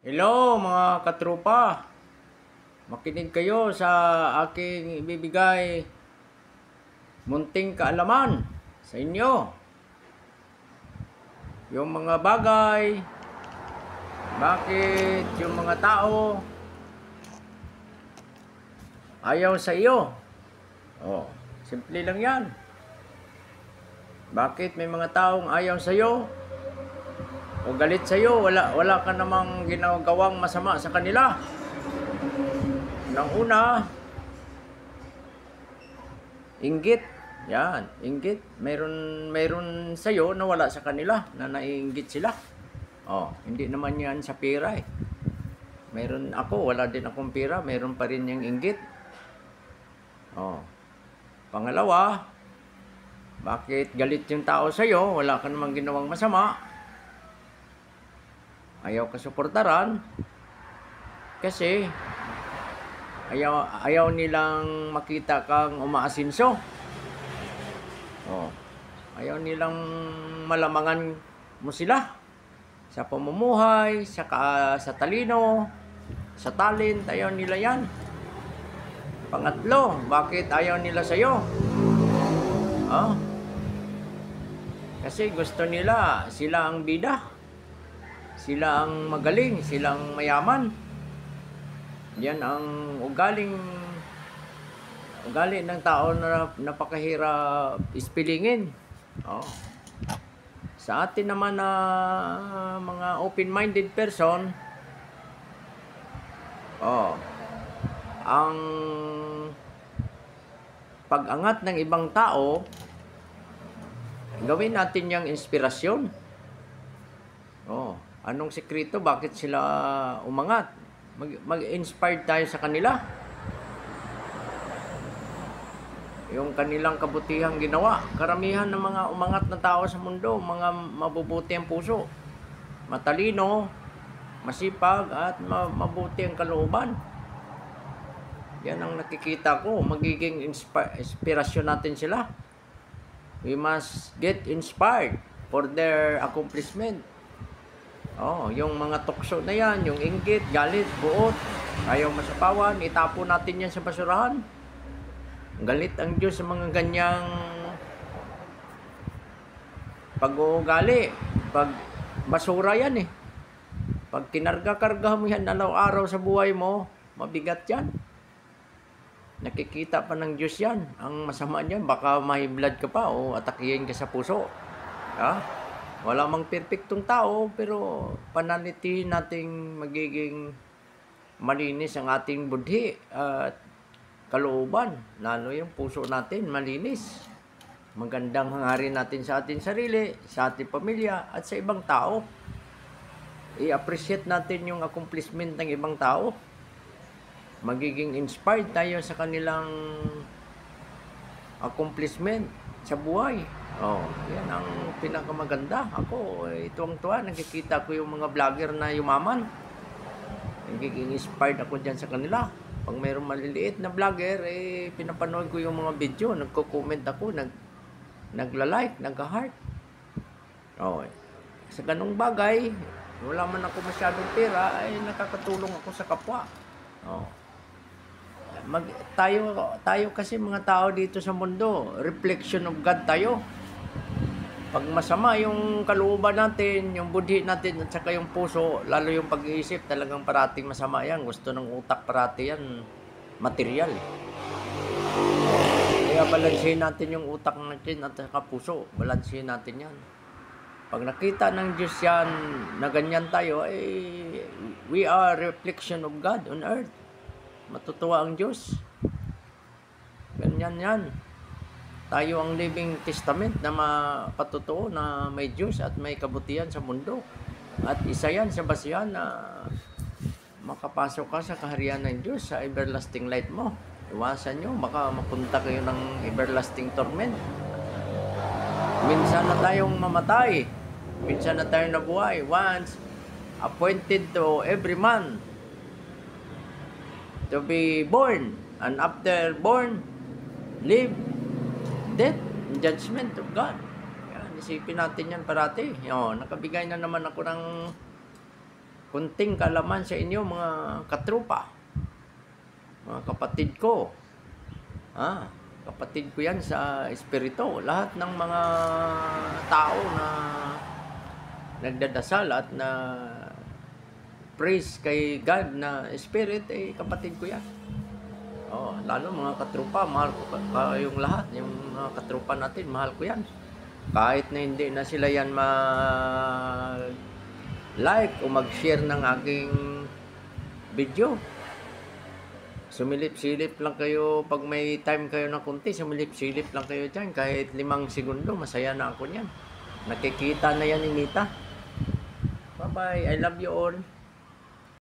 Hello mga katrupa, makinig kayo sa aking ibibigay munting kaalaman sa inyo. Yung mga bagay, bakit yung mga tao ayaw sa iyo. Oh, simple lang yan. Bakit may mga taong ayaw sa iyo o galit sa iyo, wala ka namang ginagawang masama sa kanila. Nang una, inggit. Yan, inggit. Meron sa iyo na wala sa kanila, na naiinggit sila. Oh, hindi naman yan sa pera eh. Meron ako, wala din akong pera, meron pa rin yung inggit. Oh. Pangalawa, bakit galit yung tao sa iyo, wala ka namang ginawang masama. Ayaw ka suportaran kasi ayaw nilang makita kang umaasinso. Oh. Ayaw nilang malamangan mo sila sa pamumuhay, sa talino, sa talent. Ayaw nila yan. Pangatlo, bakit ayaw nila sa'yo? Oh. Kasi gusto nila, sila ang bida. Sila ang magaling, sila ang mayaman. Yan ang ugali ng tao na napakahirap ispilingin. Oh. Sa atin naman na mga open-minded person, ang pag-angat ng ibang tao, gawin natin yung inspirasyon. Oh, anong sekreto? Bakit sila umangat? Mag-inspire tayo sa kanila. Yung kanilang kabutihang ginawa. Karamihan ng mga umangat na tao sa mundo, mga mabubuti ang puso, matalino, masipag, at mabuti ang kalooban. Yan ang nakikita ko. Magiging inspirasyon natin sila. We must get inspired for their accomplishment. Oh, yung mga tukso na yan, yung inggit, galit, buot, ayaw masapawan, itapo natin yan sa basurahan. Galit ang Diyos sa mga ganyang pag-uugali. Pag basura yan eh. Pag kinarga-karga mo yan araw-araw sa buhay mo, mabigat yan. Nakikita pa ng Diyos yan. Ang masama niyan, baka mahiblad ka pa o atakihin ka sa puso. Ha? Wala mang perfectong tao, pero pananitihin nating magiging malinis ang ating budhi at kalooban. Lalo yung puso natin, malinis. Magandang hangarin natin sa ating sarili, sa ating pamilya, at sa ibang tao. I-appreciate natin yung accomplishment ng ibang tao. Magiging inspired tayo sa kanilang accomplishment sa buhay. Oh, yan ang pinakamaganda. Ako, tuwang-tuwa, nakikita ko yung mga vlogger na yumaman. Nagiging inspired ako dyan sa kanila. Pag mayroong maliliit na vlogger, pinapanood ko yung mga video, nagko-comment ako, nagla-like, nag-heart. Oh, sa ganung bagay, wala man ako masyadong pera, ay nakakatulong ako sa kapwa. Oh. Tayo kasi mga tao dito sa mundo, reflection of God tayo. Pag masama yung kalooban natin, yung budhi natin, at saka yung puso, lalo yung pag-iisip, talagang parating masama yan. Gusto ng utak parati yan, material. Kaya balansin natin yung utak natin at saka puso. Balansin natin yan. Pag nakita ng Diyos yan, na ganyan tayo, we are reflection of God on earth. Matutuwa ang Diyos. Ganyan yan. Tayo ang living testament na mapatutuo na may Diyos at may kabutihan sa mundo. At isa yan sa basihan na makapasok ka sa kaharian ng Diyos, sa everlasting light mo. Iwasan nyo, baka mapunta kayo ng everlasting torment. Minsan na tayong mamatay. Minsan na tayong nabuhay. Once appointed to every man to be born, and after born, live, death, judgment of God. Yan, isipin natin yan parati. Nakabigay na naman ako ng kunting kalaman sa inyo mga katrupa, mga kapatid ko. Kapatid ko yan sa espiritu. Lahat ng mga tao na nagdadasal at na praise kay God na spirit, kapatid ko yan. Lalo mga katrupa, mahal ko kayong lahat. Yung mga katrupa natin, mahal ko yan. Kahit na hindi na sila yan mag-like o mag-share ng aking video, sumilip-silip lang kayo. Pag may time kayo na kunti, sumilip-silip lang kayo dyan. Kahit 5 segundo, masaya na ako niyan. Nakikita na yan ni Nita. Bye-bye. I love you all.